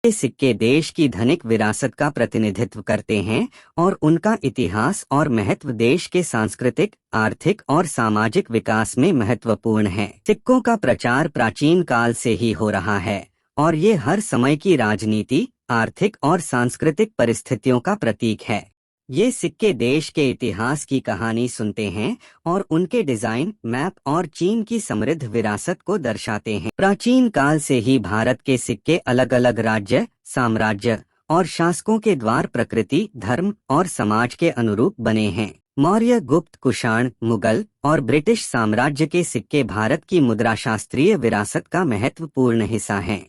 ये सिक्के देश की धनिक विरासत का प्रतिनिधित्व करते हैं और उनका इतिहास और महत्व देश के सांस्कृतिक, आर्थिक और सामाजिक विकास में महत्वपूर्ण है। सिक्कों का प्रचार प्राचीन काल से ही हो रहा है और ये हर समय की राजनीति, आर्थिक और सांस्कृतिक परिस्थितियों का प्रतीक है। ये सिक्के देश के इतिहास की कहानी सुनते हैं और उनके डिजाइन, मैप और चीन की समृद्ध विरासत को दर्शाते हैं। प्राचीन काल से ही भारत के सिक्के अलग अलग राज्य, साम्राज्य और शासकों के द्वारा प्रकृति, धर्म और समाज के अनुरूप बने हैं। मौर्य, गुप्त, कुषाण, मुगल और ब्रिटिश साम्राज्य के सिक्के भारत की मुद्राशास्त्रीय विरासत का महत्वपूर्ण हिस्सा हैं।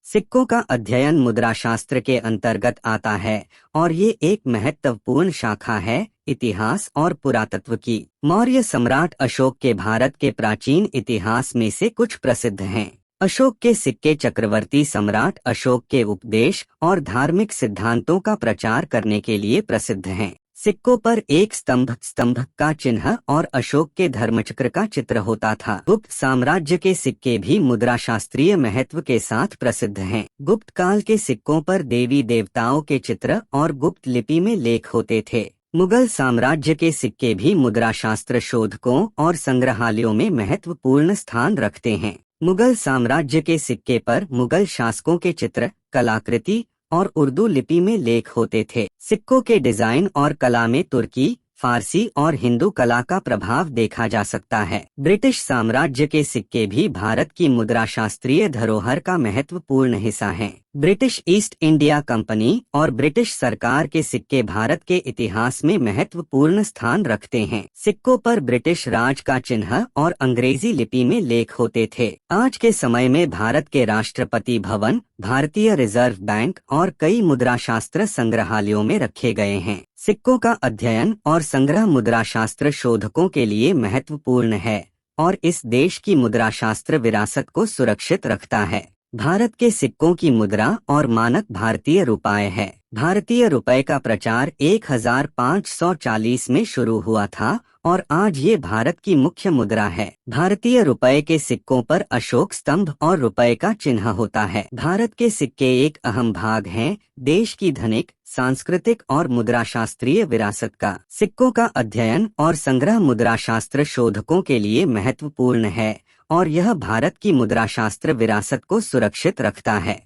सिक्कों का अध्ययन मुद्राशास्त्र के अंतर्गत आता है और ये एक महत्वपूर्ण शाखा है इतिहास और पुरातत्व की। मौर्य सम्राट अशोक के भारत के प्राचीन इतिहास में से कुछ प्रसिद्ध हैं। अशोक के सिक्के चक्रवर्ती सम्राट अशोक के उपदेश और धार्मिक सिद्धांतों का प्रचार करने के लिए प्रसिद्ध हैं। सिक्कों पर एक स्तंभ का चिन्ह और अशोक के धर्मचक्र का चित्र होता था। गुप्त साम्राज्य के सिक्के भी मुद्राशास्त्रीय महत्व के साथ प्रसिद्ध हैं। गुप्त काल के सिक्कों पर देवी देवताओं के चित्र और गुप्त लिपि में लेख होते थे। मुगल साम्राज्य के सिक्के भी मुद्राशास्त्र शोधकों और संग्रहालयों में महत्वपूर्ण स्थान रखते हैं। मुगल साम्राज्य के सिक्के पर मुगल शासकों के चित्र, कलाकृति और उर्दू लिपि में लेख होते थे। सिक्कों के डिजाइन और कला में तुर्की, फारसी और हिंदू कला का प्रभाव देखा जा सकता है। ब्रिटिश साम्राज्य के सिक्के भी भारत की मुद्राशास्त्रीय धरोहर का महत्वपूर्ण हिस्सा हैं। ब्रिटिश ईस्ट इंडिया कंपनी और ब्रिटिश सरकार के सिक्के भारत के इतिहास में महत्वपूर्ण स्थान रखते हैं। सिक्कों पर ब्रिटिश राज का चिन्ह और अंग्रेजी लिपि में लेख होते थे। आज के समय में भारत के राष्ट्रपति भवन, भारतीय रिजर्व बैंक और कई मुद्राशास्त्र संग्रहालयों में रखे गए हैं। सिक्कों का अध्ययन और संग्रह मुद्राशास्त्र शोधकों के लिए महत्वपूर्ण है और इस देश की मुद्राशास्त्र विरासत को सुरक्षित रखता है। भारत के सिक्कों की मुद्रा और मानक भारतीय रुपये है। भारतीय रुपये का प्रचार 1540 में शुरू हुआ था और आज ये भारत की मुख्य मुद्रा है। भारतीय रुपये के सिक्कों पर अशोक स्तंभ और रुपये का चिन्ह होता है। भारत के सिक्के एक अहम भाग हैं देश की धनिक, सांस्कृतिक और मुद्राशास्त्रीय विरासत का। सिक्कों का अध्ययन और संग्रह मुद्राशास्त्र शोधकों के लिए महत्वपूर्ण है और यह भारत की मुद्राशास्त्र विरासत को सुरक्षित रखता है।